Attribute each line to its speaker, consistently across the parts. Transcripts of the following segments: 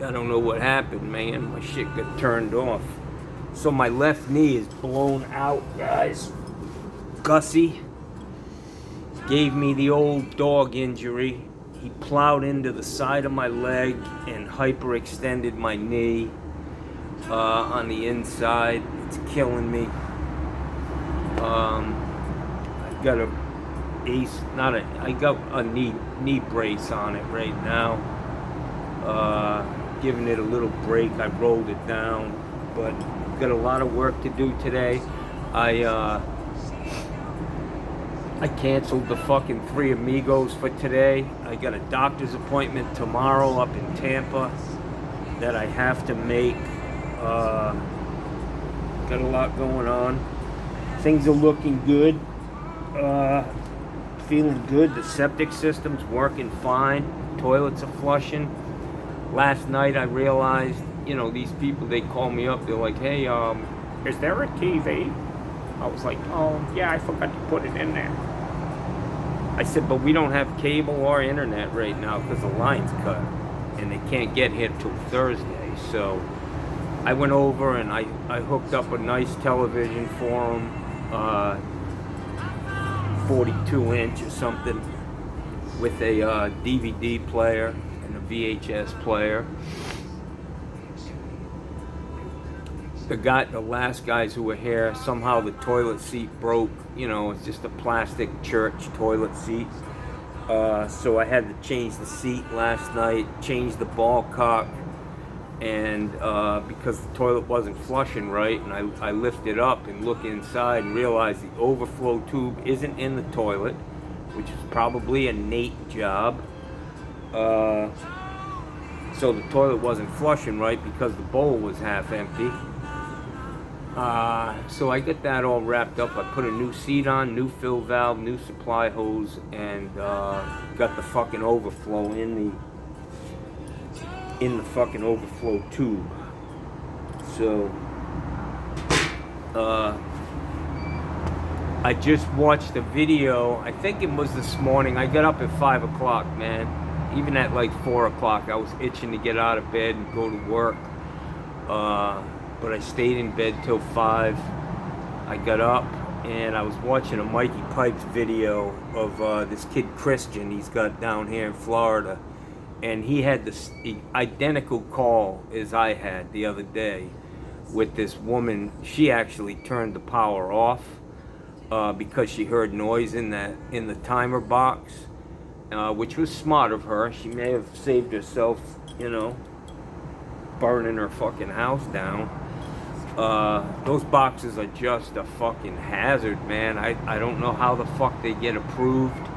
Speaker 1: I don't know what happened, man. My shit got turned off. So my left knee is blown out, guys. Gussie gave me the old dog injury. He plowed into the side of my leg and hyperextended my knee on the inside. It's killing me. I got I got a knee brace on it right now. Giving it a little break. I rolled it down, but got a lot of work to do today. I canceled the fucking Three Amigos for today. I got a doctor's appointment tomorrow up in Tampa that I have to make. Got a lot going on. Things are looking good. Feeling good. The septic system's working fine. Toilets are flushing. Last night I realized, these people, they call me up. They're like, hey, is there a TV? I was like, oh, yeah, I forgot to put it in there. I said, but we don't have cable or internet right now because the line's cut. And they can't get here till Thursday. So I went over and I hooked up a nice television for them. 42-inch or something with a DVD player and a VHS player. The last guys who were here, somehow the toilet seat broke. It's just a plastic church toilet seat. So I had to change the seat last night, change the ball cock, and because the toilet wasn't flushing right, and I lift it up and look inside and realize the overflow tube isn't in the toilet, which is probably a Nate job. So the toilet wasn't flushing right because the bowl was half empty. So I get that all wrapped up. I put a new seat on, new fill valve, new supply hose, and got the fucking overflow in the fucking overflow tube. So I just watched a video. I think it was this morning. I got up at 5 o'clock, man. Even at like 4 o'clock, I was itching to get out of bed and go to work. But I stayed in bed till 5. I got up and I was watching a Mikey Pipes video of this kid Christian he's got down here in Florida. And he had this identical call as I had the other day with this woman. She actually turned the power off because she heard noise in the timer box, which was smart of her. She may have saved herself, burning her fucking house down. Those boxes are just a fucking hazard, man. I don't know how the fuck they get approved.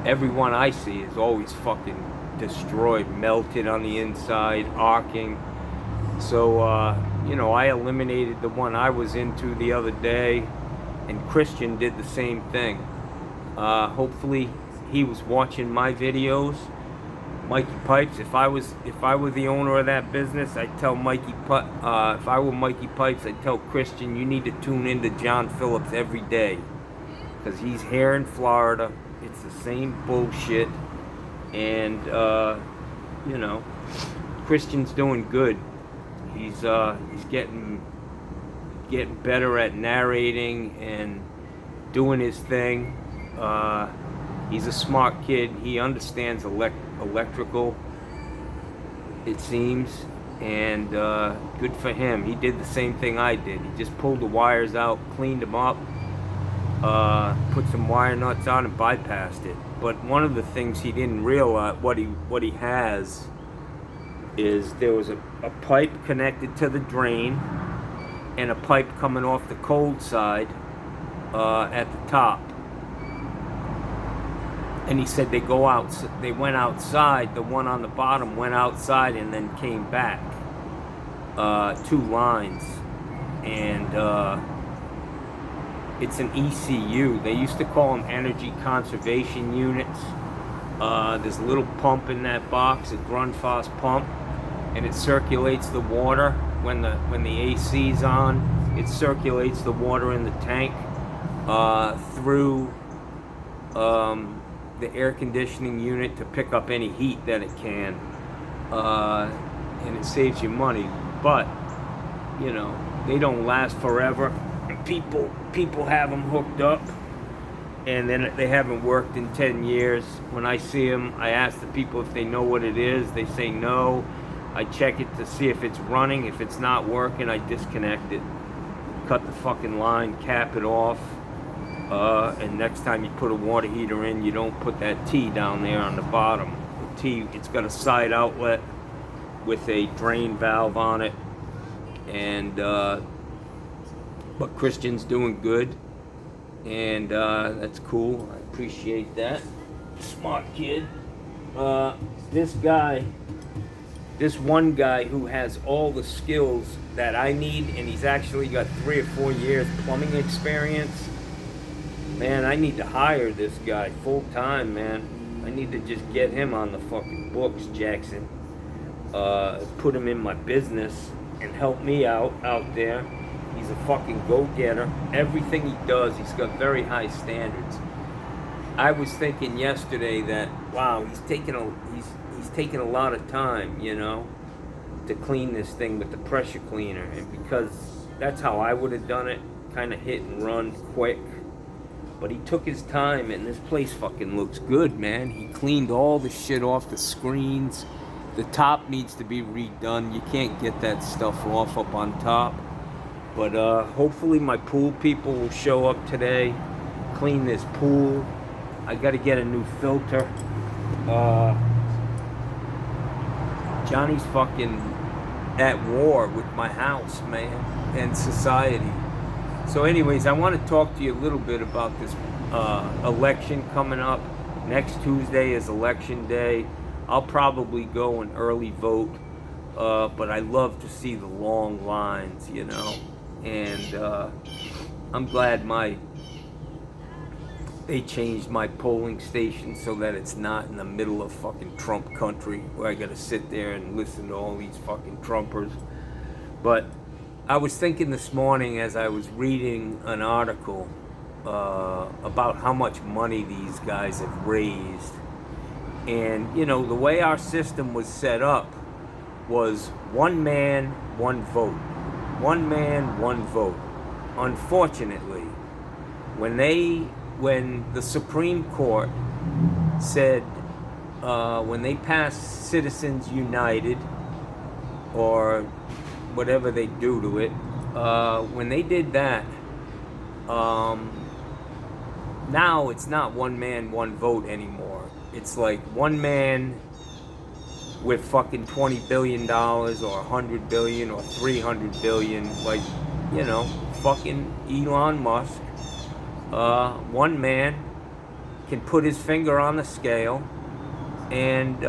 Speaker 1: Everyone I see is always fucking destroyed, melted on the inside, arcing. So, I eliminated the one I was into the other day, and Christian did the same thing. Hopefully he was watching my videos. Mikey Pipes, if I were the owner of that business, I'd tell if I were Mikey Pipes, I'd tell Christian, you need to tune into John Phillips every day. Because he's here in Florida. It's the same bullshit. And, Christian's doing good. He's getting better at narrating and doing his thing. He's a smart kid. He understands electrical, it seems, and good for him. He did the same thing I did. He just pulled the wires out, cleaned them up, put some wire nuts on and bypassed it. But one of the things he didn't realize, what he has, is there was a pipe connected to the drain and a pipe coming off the cold side at the top. And he said they went outside, the one on the bottom went outside and then came back. 2 lines. And it's an ECU. They used to call them energy conservation units. There's a little pump in that box, a Grundfos pump, and it circulates the water when the AC's on. It circulates the water in the tank through the air conditioning unit to pick up any heat that it can, and it saves you money. But you know, they don't last forever. People have them hooked up, and then they haven't worked in 10 years. When I see them, I ask the people if they know what it is. They say no. I check it to see if it's running. If it's not working, I disconnect it, cut the fucking line, cap it off, and next time you put a water heater in, you don't put that T down there on the bottom. The T, it's got a side outlet with a drain valve on it, and but Christian's doing good, and that's cool. I appreciate that. Smart kid. This one guy who has all the skills that I need, and he's actually got 3 or 4 years plumbing experience. Man, I need to hire this guy full time, man. I need to just get him on the fucking books, Jackson. Put him in my business and help me out there. He's a fucking go-getter. Everything he does, he's got very high standards. I was thinking yesterday that, wow, he's taking a lot of time, you know, to clean this thing with the pressure cleaner. And because that's how I would have done it, kind of hit and run quick. But he took his time, and this place fucking looks good, man. He cleaned all the shit off the screens. The top needs to be redone. You can't get that stuff off up on top. But hopefully my pool people will show up today, clean this pool. I got to get a new filter. Johnny's fucking at war with my house, man, and society. So anyways, I want to talk to you a little bit about this election coming up. Next Tuesday is election day. I'll probably go and early vote, but I love to see the long lines, you know. And I'm glad they changed my polling station so that it's not in the middle of fucking Trump country where I gotta sit there and listen to all these fucking Trumpers. But I was thinking this morning as I was reading an article about how much money these guys have raised. And, you know, the way our system was set up was one man, one vote. One man, one vote. Unfortunately, when the Supreme Court said, when they passed Citizens United, or whatever they do to it, when they did that, now it's not one man, one vote anymore. It's like one man with fucking $20 billion or $100 billion or $300 billion, like, you know, fucking Elon Musk. One man can put his finger on the scale and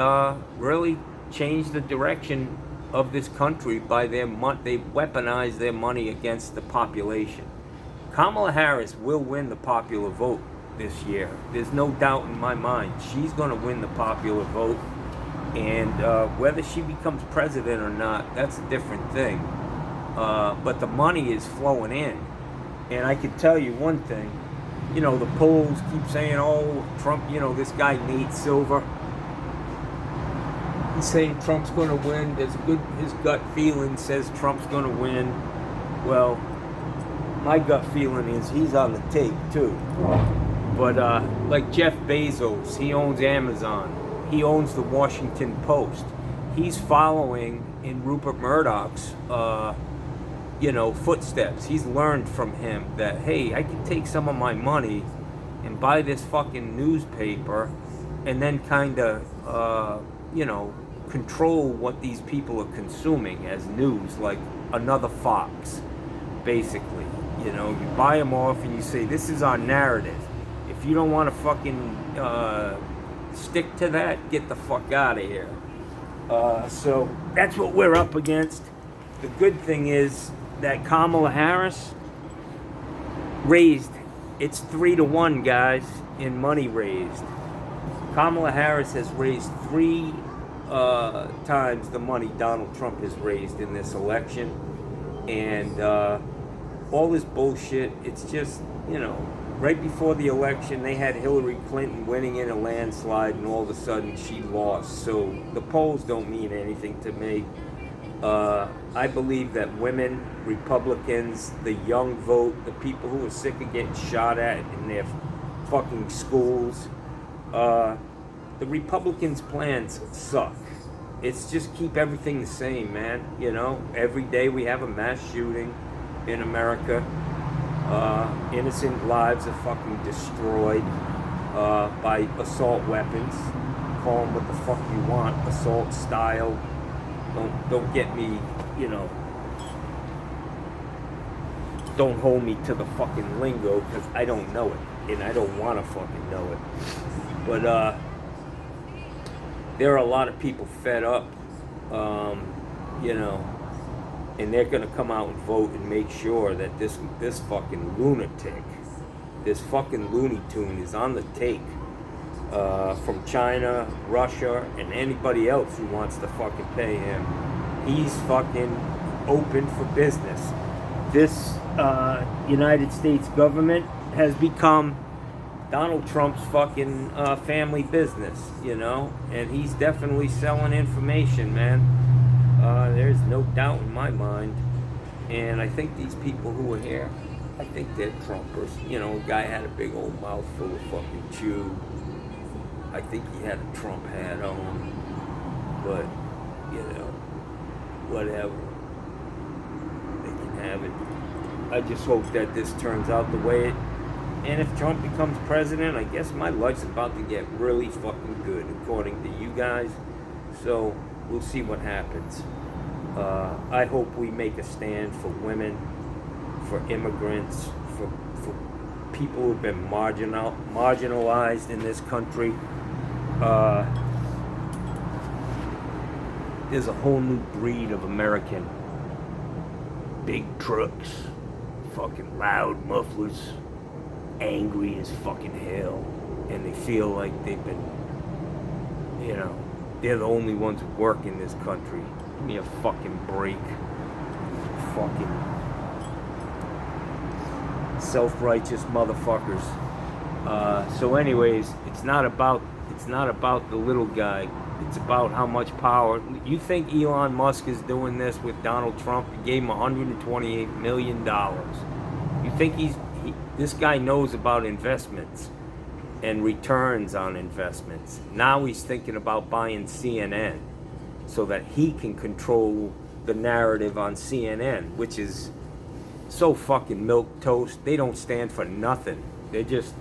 Speaker 1: really change the direction of this country by they weaponize their money against the population. Kamala Harris will win the popular vote this year. There's no doubt in my mind. She's going to win the popular vote. And whether she becomes president or not, that's a different thing. But the money is flowing in. And I can tell you one thing. You know, the polls keep saying, oh, Trump, you know, this guy Nate Silver, he's saying Trump's going to win. His gut feeling says Trump's going to win. Well, my gut feeling is he's on the tape too. But like Jeff Bezos, he owns Amazon. He owns the Washington Post. He's following in Rupert Murdoch's, footsteps. He's learned from him that, hey, I can take some of my money and buy this fucking newspaper and then kind of, control what these people are consuming as news, like another Fox, basically. You know, you buy them off and you say, this is our narrative. If you don't want to fucking stick to that, get the fuck out of here. So that's what we're up against. The good thing is that Kamala Harris raised, it's 3-1, guys, in money raised. Kamala Harris has raised 3 times the money Donald Trump has raised in this election. And all this bullshit, it's just, right before the election, they had Hillary Clinton winning in a landslide, and all of a sudden she lost. So the polls don't mean anything to me. I believe that women, Republicans, the young vote, the people who are sick of getting shot at in their fucking schools, the Republicans' plans suck. It's just keep everything the same, man. You know, every day we have a mass shooting in America. Innocent lives are fucking destroyed by assault weapons. Call them what the fuck you want, assault style. Don't get me, you know. Don't hold me to the fucking lingo, because I don't know it, and I don't want to fucking know it. But there are a lot of people fed up, you know, and they're gonna come out and vote and make sure that this fucking lunatic, this fucking Looney Tune is on the take. From China, Russia, and anybody else who wants to fucking pay him. He's fucking open for business. This United States government has become Donald Trump's fucking family business, you know? And he's definitely selling information, man. There's no doubt in my mind. And I think these people who are here, I think they're Trumpers. You know, a guy had a big old mouth full of fucking chew. I think he had a Trump hat on, but, you know, whatever. They can have it. I just hope that this turns out the way it, and if Trump becomes president, I guess my life's about to get really fucking good, according to you guys, so we'll see what happens. I hope we make a stand for women, for immigrants, for people who've been marginalized in this country. There's a whole new breed of American. Big trucks, fucking loud mufflers, angry as fucking hell, and they feel like they've been, you know, they're the only ones who work in this country. Give me a fucking break. Fucking self-righteous motherfuckers. So anyways, it's not about the little guy. It's about how much power. You think Elon Musk is doing this with Donald Trump? He gave him $128 million. You think this guy knows about investments and returns on investments. Now he's thinking about buying CNN so that he can control the narrative on CNN, which is so fucking milquetoast. They don't stand for nothing. They're just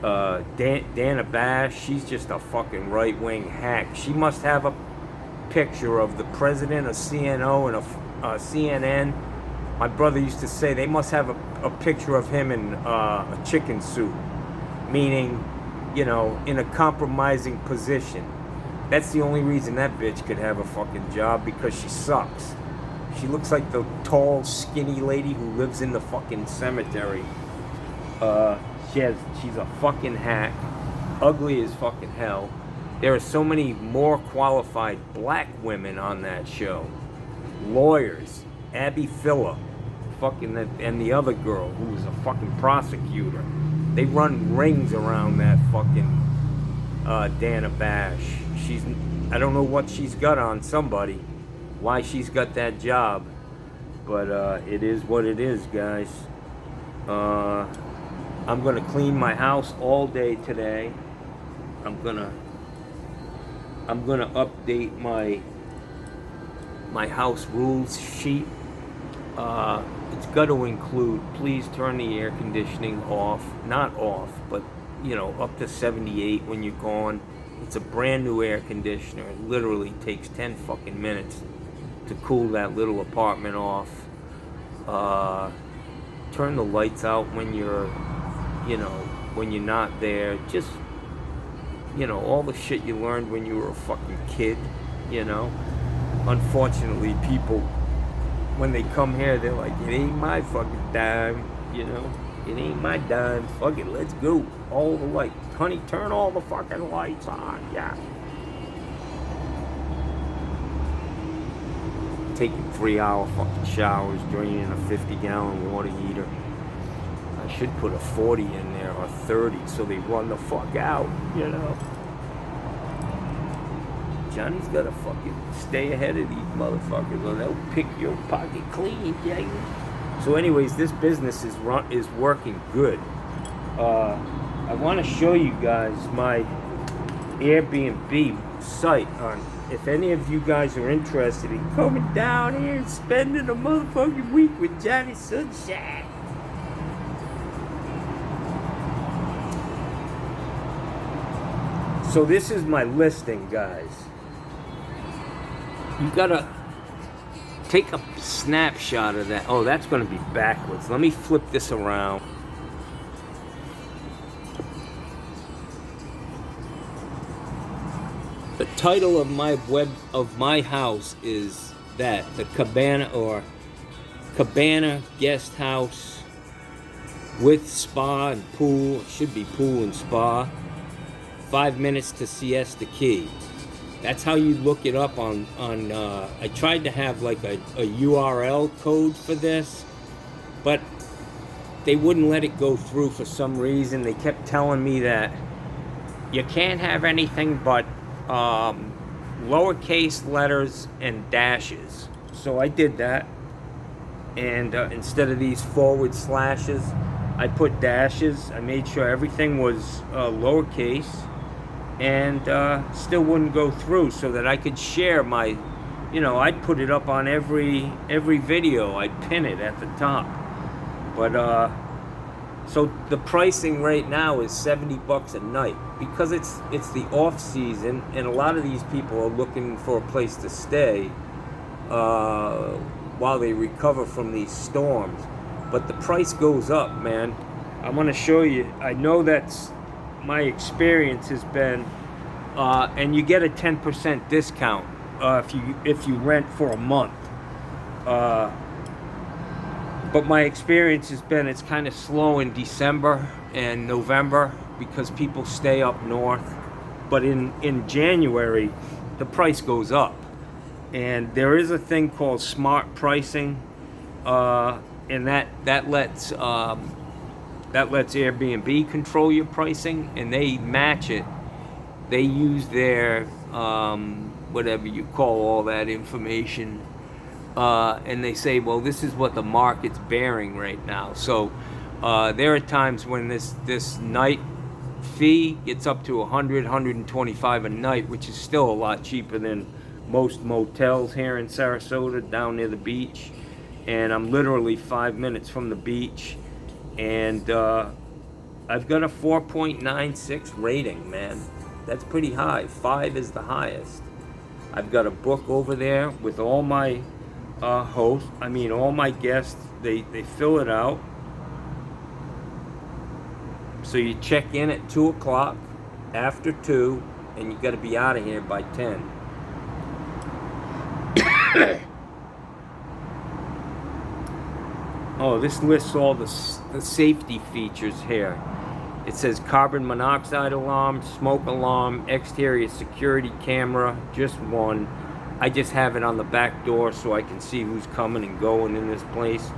Speaker 1: Dana Bash. She's just a fucking right-wing hack. She must have a picture of the president of CNO and CNN. My brother used to say they must have a picture of him in a chicken suit, meaning, you know, in a compromising position. That's the only reason that bitch could have a fucking job, because she sucks. She looks like the tall, skinny lady who lives in the fucking cemetery. She's a fucking hack, ugly as fucking hell. There are so many more qualified black women on that show. Lawyers, Abby Phillip, fucking and the other girl who was a fucking prosecutor. They run rings around that fucking Dana Bash. I don't know what she's got on somebody, why she's got that job, but it is what it is, guys. I'm gonna clean my house all day today. I'm gonna update my house rules sheet. It's got to include, please turn the air conditioning off, not off, but, you know, up to 78 when you're gone. It's a brand new air conditioner. It literally takes 10 fucking minutes to cool that little apartment off. Turn the lights out when you're, you know, when you're not there. Just, you know, all the shit you learned when you were a fucking kid, you know. Unfortunately, people, when they come here, they're like, it ain't my fucking dime, you know. It ain't my dime. Fuck it, let's go. All the lights. Honey, turn all the fucking lights on, yeah. Taking 3-hour fucking showers, draining a 50-gallon water heater. I I should put a 40 in there or 30 so they run the fuck out, you know. Johnny's gotta fucking stay ahead of these motherfuckers or they'll pick your pocket clean, yeah. So anyways, this business is working good. I want to show you guys my Airbnb site on. If any of you guys are interested in coming down here and spending a motherfucking week with Johnny Sunshine. So this is my listing, guys. You gotta take a snapshot of that. Oh, that's gonna be backwards. Let me flip this around. The title of my house is that, the Cabana Guest House with spa and pool. It should be pool and spa. 5 minutes to Siesta Key. That's how you look it up on I tried to have like a URL code for this, but they wouldn't let it go through for some reason. They kept telling me that you can't have anything but lowercase letters and dashes. So I did that, and instead of these forward slashes, I put dashes. I made sure everything was lowercase, and still wouldn't go through, so that I could share my, you know, I'd put it up on every video. I'd pin it at the top. But so the pricing right now is $70 a night, because it's the off season, and a lot of these people are looking for a place to stay while they recover from these storms. But the price goes up, man. I'm gonna show you. I know that's my experience has been, and you get a 10% discount if you rent for a month. But my experience has been it's kind of slow in December and November because people stay up north. But in January, the price goes up. And there is a thing called smart pricing, and that lets Airbnb control your pricing, and they match it. They use their whatever you call all that information. And they say, well, this is what the market's bearing right now. So there are times when this night fee gets up to $100, $125 a night, which is still a lot cheaper than most motels here in Sarasota, down near the beach. And I'm literally 5 minutes from the beach. And I've got a 4.96 rating, man. That's pretty high. 5 is the highest. I've got a book over there with all my all my guests. They fill it out. So you check in at 2 o'clock, after 2, and you got to be out of here by 10. Oh, this lists all the safety features here. It says carbon monoxide alarm, smoke alarm, exterior security camera, just one. I just have it on the back door so I can see who's coming and going in this place.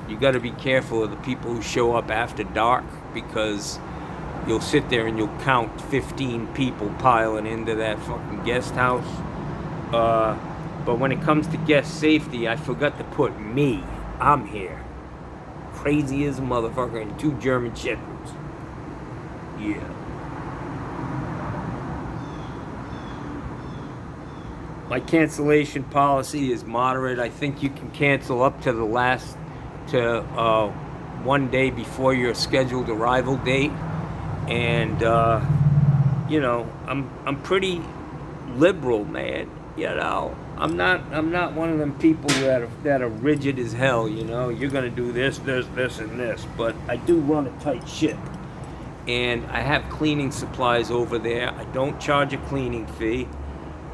Speaker 1: You got to be careful of the people who show up after dark, because you'll sit there and you'll count 15 people piling into that fucking guest house. But when it comes to guest safety, I forgot to put me. I'm here. Crazy as a motherfucker, and 2 German Shepherds. Yeah. My cancellation policy is moderate. I think you can cancel up to one day before your scheduled arrival date. And you know, I'm pretty liberal, man. You know, I'm not one of them people that are rigid as hell. You know, you're gonna do this, and this. But I do run a tight ship, and I have cleaning supplies over there. I don't charge a cleaning fee,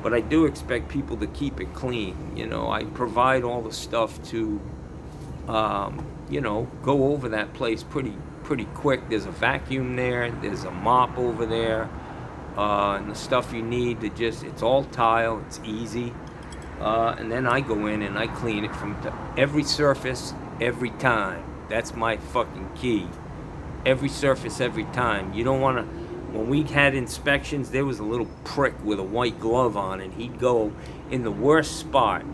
Speaker 1: but I do expect people to keep it clean. You know, I provide all the stuff to, you know, go over that place pretty quick. There's a vacuum there. There's a mop over there. And the stuff you need to it's all tile, it's easy. And then I go in and I clean it from every surface, every time. That's my fucking key. Every surface, every time. You don't want to... When we had inspections, there was a little prick with a white glove on, and he'd go in the worst spot,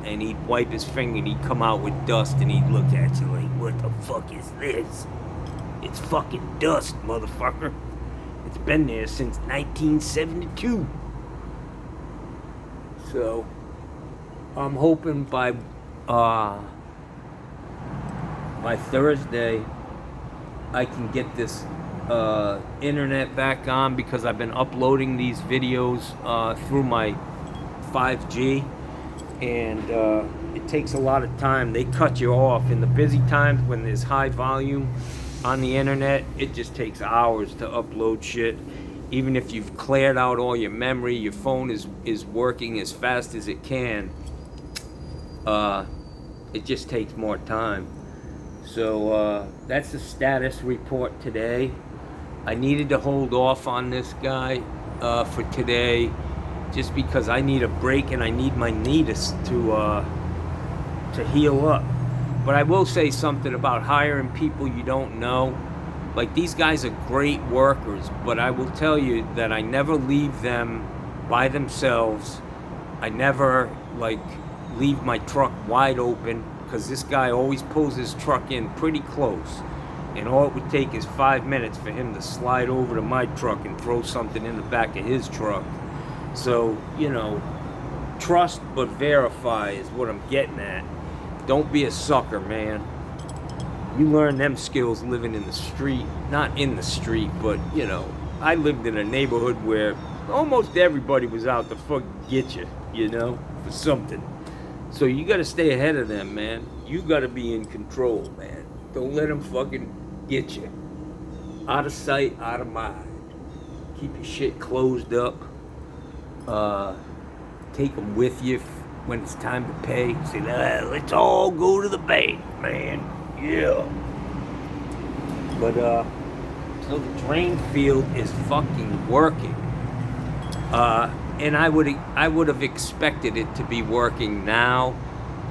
Speaker 1: and he'd wipe his finger, and he'd come out with dust, and he'd look at you like, what the fuck is this? It's fucking dust, motherfucker. It's been there since 1972. So, I'm hoping by Thursday, I can get this internet back on, because I've been uploading these videos through my 5G, and it takes a lot of time. They cut you off in the busy times when there's high volume on the internet. It just takes hours to upload shit. Even if you've cleared out all your memory, your phone is working as fast as it can. It just takes more time. So that's the status report today. I needed to hold off on this guy for today, just because I need a break and I need my knee to heal up. But I will say something about hiring people you don't know. Like, these guys are great workers, but I will tell you that I never leave them by themselves. I never leave my truck wide open, because this guy always pulls his truck in pretty close, and all it would take is 5 minutes for him to slide over to my truck and throw something in the back of his truck. So, trust but verify is what I'm getting at. Don't be a sucker, man. You learn them skills living in the street. Not in the street, but, I lived in a neighborhood where almost everybody was out to fucking get you, for something. So you gotta stay ahead of them, man. You gotta be in control, man. Don't let them fucking get you. Out of sight, out of mind. Keep your shit closed up. Take them with you when it's time to pay. Say, let's all go to the bank, man. Yeah. But, so the drain field is fucking working. And I would have expected it to be working now.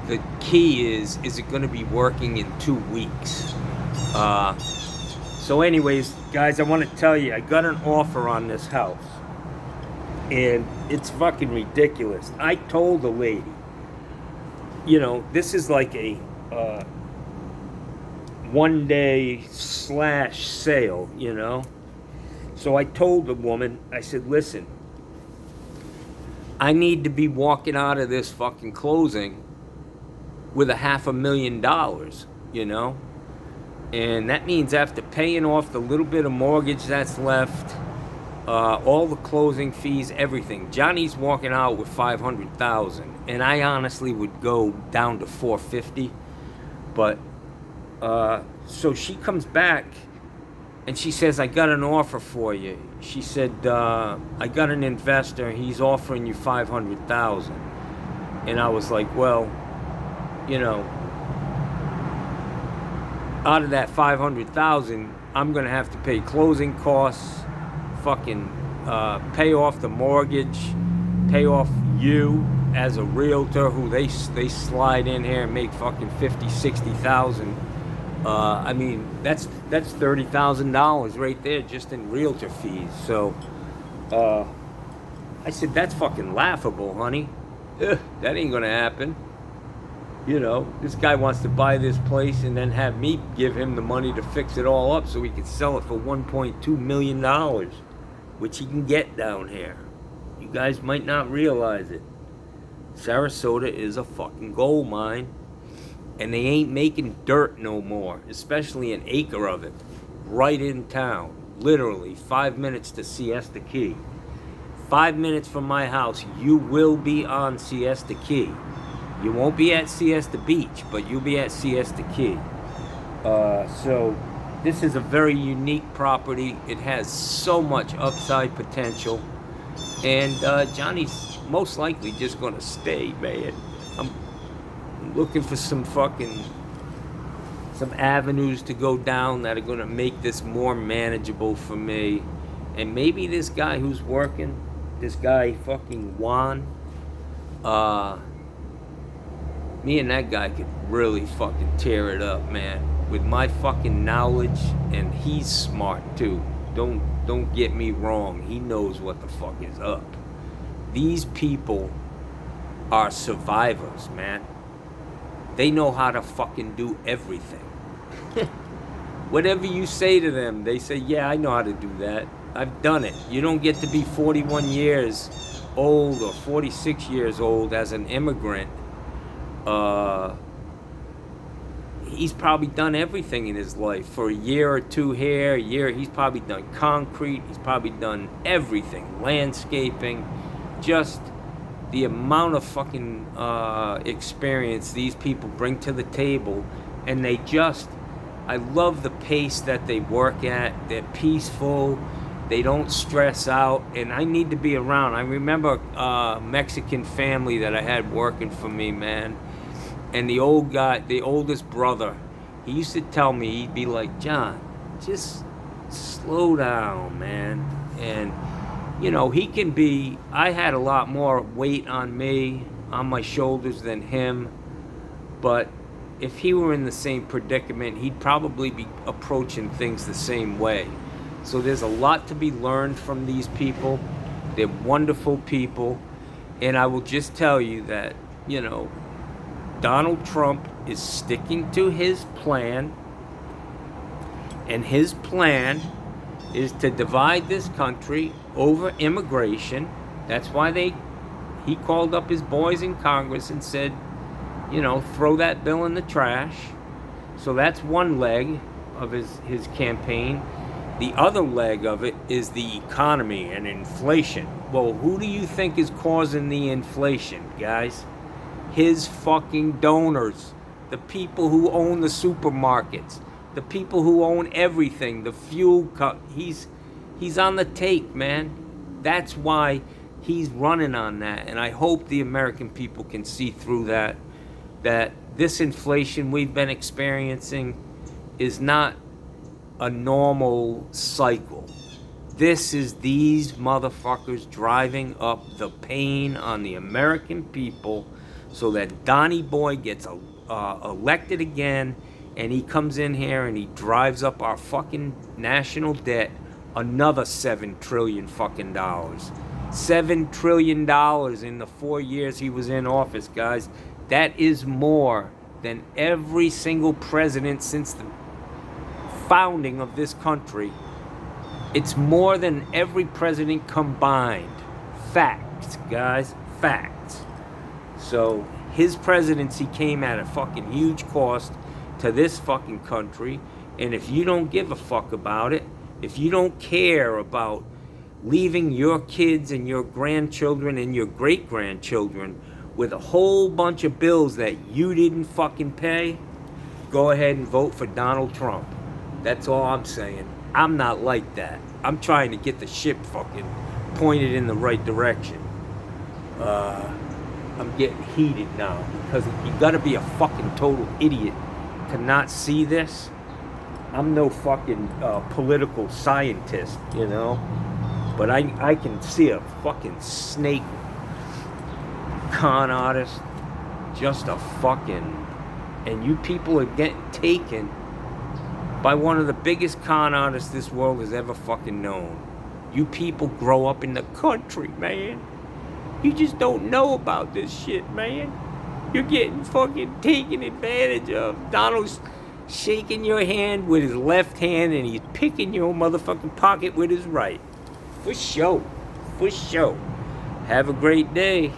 Speaker 1: The key is it going to be working in 2 weeks? So anyways, guys, I want to tell you, I got an offer on this house, and it's fucking ridiculous. I told the lady, this is like a 1 day / sale, So I told the woman, I said, listen, I need to be walking out of this fucking closing with $500,000, And that means after paying off the little bit of mortgage that's left, all the closing fees, everything, Johnny's walking out with $500,000, and I honestly would go down to $450,000. But so she comes back and she says, I got an offer for you. She said, I got an investor, he's offering you $500,000. And I was like, well, out of that $500,000, I'm gonna have to pay closing costs, fucking pay off the mortgage, pay off you as a realtor, who they slide in here and make fucking $50,000-$60,000. I mean, that's $30,000 right there just in realtor fees. So I said, that's fucking laughable, honey. That ain't gonna happen. This guy wants to buy this place and then have me give him the money to fix it all up so he can sell it for $1.2 million, which he can get down here. You guys might not realize it. Sarasota is a fucking gold mine, and they ain't making dirt no more, especially an acre of it, right in town. Literally 5 minutes to Siesta Key. 5 minutes from my house, you will be on Siesta Key. You won't be at Siesta Beach, but you'll be at Siesta Key. So this is a very unique property. It has so much upside potential. And Johnny's most likely just going to stay, man. I'm looking for some avenues to go down that are going to make this more manageable for me. And maybe this guy who's working, this guy fucking Juan, me and that guy could really fucking tear it up, man. with my fucking knowledge, and he's smart too. Don't get me wrong. He knows what the fuck is up. These people are survivors, man. They know how to fucking do everything. Whatever you say to them, they say, yeah, I know how to do that. I've done it. You don't get to be 41 years old or 46 years old as an immigrant. He's probably done everything in his life. For a year or two here, a year, he's probably done concrete. He's probably done everything. Landscaping. Just the amount of fucking experience these people bring to the table. And they just... I love the pace that they work at. They're peaceful. They don't stress out. And I need to be around. I remember a Mexican family that I had working for me, man. And the old guy, the oldest brother, he used to tell me, he'd be like, John, just slow down, man. And, you know, he can be, I had a lot more weight on me, on my shoulders than him. But if he were in the same predicament, he'd probably be approaching things the same way. So there's a lot to be learned from these people. They're wonderful people. And I will just tell you that, you know, Donald Trump is sticking to his plan. And his plan is to divide this country over immigration. That's why he called up his boys in Congress and said, you know, throw that bill in the trash. So that's one leg of his campaign. The other leg of it is the economy and inflation. Well, who do you think is causing the inflation, guys? His fucking donors. The people who own the supermarkets. The people who own everything. The fuel cut. He's on the take, man. That's why he's running on that. And I hope the American people can see through that. That this inflation we've been experiencing is not a normal cycle. This is these motherfuckers driving up the pain on the American people so that Donnie Boy gets elected again, and he comes in here and he drives up our fucking national debt another $7 trillion fucking dollars. $7 trillion in the 4 years he was in office, guys. That is more than every single president since the founding of this country. It's more than every president combined. Facts, guys. Facts. So his presidency came at a fucking huge cost to this fucking country. And if you don't give a fuck about it, if you don't care about leaving your kids and your grandchildren and your great-grandchildren with a whole bunch of bills that you didn't fucking pay, go ahead and vote for Donald Trump. That's all I'm saying. I'm not like that. I'm trying to get the ship fucking pointed in the right direction. I'm getting heated now because you gotta be a fucking total idiot to not see this. I'm no fucking political scientist, you know, but I can see a fucking snake con artist, just a fucking, and you people are getting taken by one of the biggest con artists this world has ever fucking known. You people grow up in the country, man. You just don't know about this shit, man. You're getting fucking taken advantage of. Donald's shaking your hand with his left hand and he's picking your motherfucking pocket with his right. For sure. For sure. Have a great day.